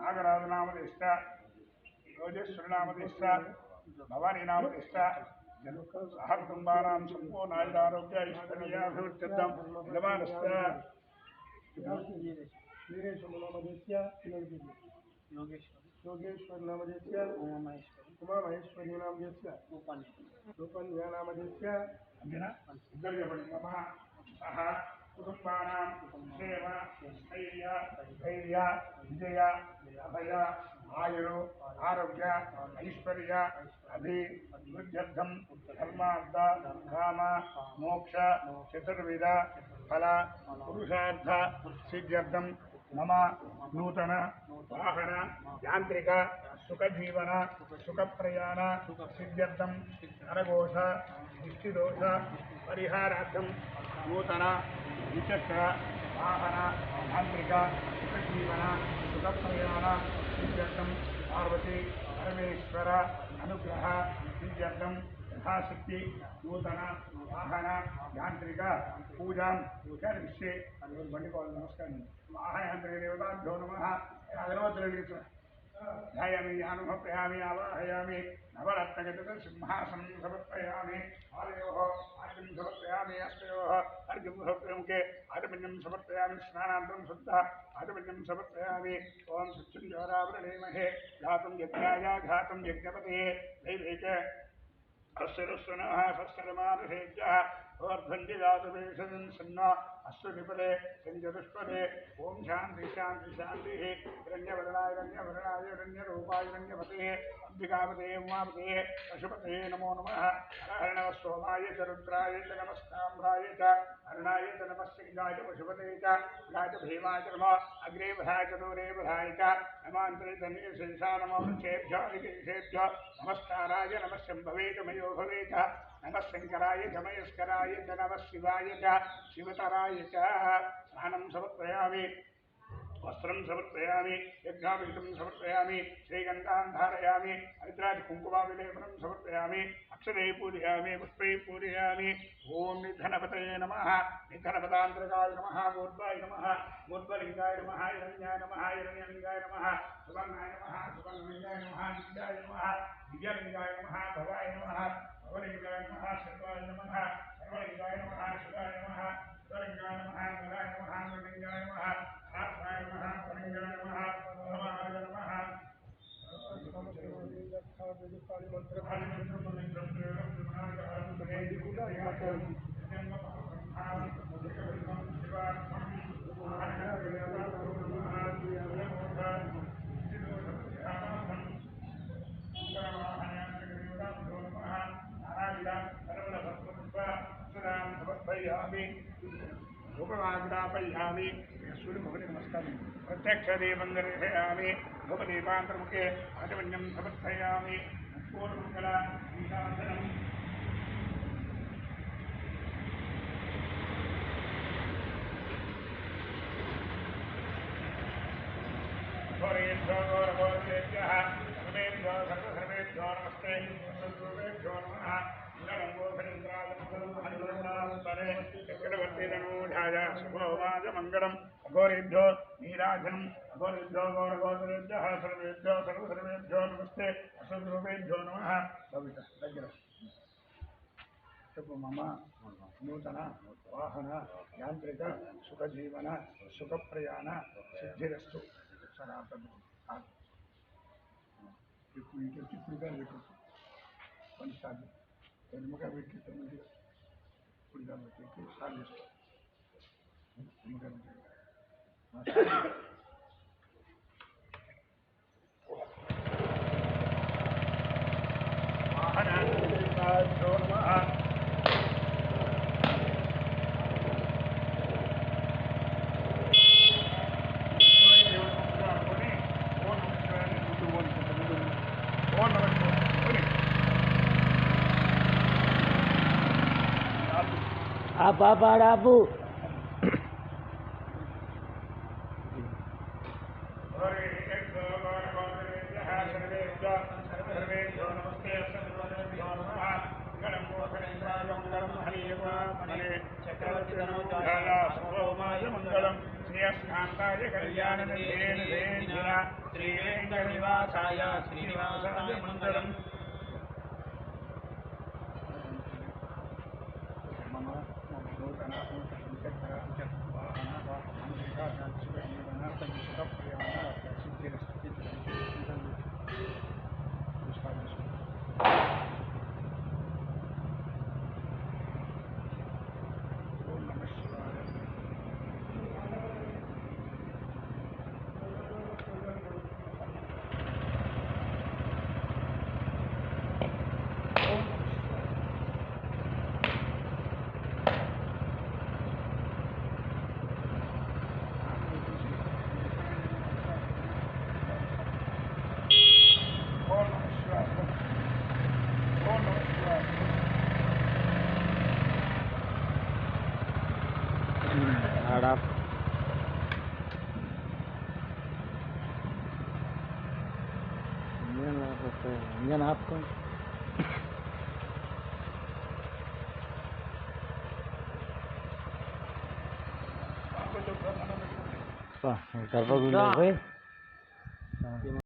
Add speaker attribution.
Speaker 1: नागराजनामदिष्ट योगेश्वरनामदिष्ट भवानीनामदिष्ट सह कुटुम्बानां सम्पूर्णायुरारोग्य ऐश्वर्याभिवृद्ध्यर्थं यजमानस्य योगेश्वर नामदेस्य उमा महेश्वरी नामदेस्य रूपन्या नामदेस्य सह कुटुम्बानां सेव स्थैर्य धैर्य विजय अभय आयुरु आरोग्य ऐश्वर्य अभिवृद्ध्यर्थं धर्मार्थ काम मोक्ष चतुर्विध फल पुरुषार्थ सिद्ध्यर्थं मम नूतन वाहन यांत्रिक सुखजीवन सुखप्रयाण सिद्ध्यर्थं नरघोष दृष्टिदोष परिहारार्थं नूतन द्विचक्र वाहन यांत्रिक सुखजीवन सुखप्रयाण सिद्ध्यर्थं पार्वती परमेश्वर अनुग्रह सिद्ध्यर्थं यथाशक्ति नूतन वाहन यांत्रिक पूजा विषय बंको नमस्कार वाहन यांत्रिक देवताभ्यो नमः ध्यायामि ध्यानमर्पयामि आवाहयामि नवरत्नगतं सिंहासनं समर्पयामि आलयोः आर्घ्यं समर्पयामि हस्तयोः अर्घ्यं समर्पयामि आचमन्यं समर्पयामि स्नानानन्तरं शुद्ध आचमन्यं समर्पयामि ओं सच्चिन्दोरावृणेमहे घातं यज्ञाय घातं यज्ञपते दैवैक अश्वरस्वनः सत्सरमानसेभ्यः वर्धन्यजातवेषजन् सन्ना अश्वनिपदे सञ्जदुष्पदे ओं शान्ति शान्ति शान्तिः हिरण्यवदनाय हिरण्यरूपाय हिरण्यपते अंबिकापते उमापते पशुपते नमो नमः हरहरणः सोमाय च रुद्राय च नमस्ताम्राय च अरुणाय च नमस्सिंहाय च पशुपते च गाय च भीमाय च नमः अग्रे बधाय च दूरे बधाय च नमान्तरे धन्ये शेषा नमो वृक्षेभ्यो निकेशेभ्यो नमस्काराय नमः शम्भवे च मयो भवे च नमः शंकराय च मयस्कराय च नमः शिवाय च शिवतराय च स्नानं समर्पयामि वस्त्रं समर्पयामि यज्ञाभिषेकं समर्पयामि श्रीगन्धान् धारयामि हरिद्राज कुङ्कुमाभिलेपनं समर्पयामि अक्षरे पूजयामि पुष्पै पूजयामि ओं निधनपतये नमः निधनपदान्तरकाय नमः मूर्ध्वाय नमः मूर्ध्वलिङ्गाय नमः हिरण्याय नमः हिरण्यलिङ्गाय नमः सुवर्णाय नमः सुवर्णलिङ्गाय नमः नित्याय नमः दिव्यलिङ्गाय नमः भवाय नमः भवलिङ्गाय नमः सर्वाय नमः सर्वलिङ्गाय नमः शिवाय नमः शिवलिङ्गाय नमः नराय नमः नृलिङ्गाय नमः आत्माय नमः परलिङ्गाय नमः परमाय नमः सूर्यमुखने नमस्कार प्रत्यक्षदीपं दर्शयामि धूपदीपान्तर्मुखे आचमन्यं समर्पयामि पूर्णमङ्गल ईशासनम् घोरेभ्यो घोरघोरेभ्यः सर्वेभ्यो सर्वसर्वेभ्यो नमस्ते सर्वेभ्यो नमः चक्रवर्तीधनूढाय शुभोवाचमङ्गलम् अघोरेभ्यो नीराजनम् अघोरेभ्यो घोरघोरेभ्यः सर्वेभ्यो सर्वसर्वेभ्यो नमस्ते असद्रूपेभ्यो नमः मम नूतन वाहन यांत्रिक सुखजीवन सुखप्रयाण सिद्धिरस्तु सनातन निम्मकाయ పెట్టి మంచిగా పుడిగా పెట్టి స్టార్ట్ చేసుకో నిమ్మకాయ
Speaker 2: Apa-apa
Speaker 1: श्रेयस्कान्ताय कल्याणनिधेन धेन्धिना
Speaker 2: श्रीवेङ्कटनिवासाय श्रीनिवासाय मङ्गलम्।
Speaker 3: Harap. Yan आपको Wah, ntar pa gulo ko eh.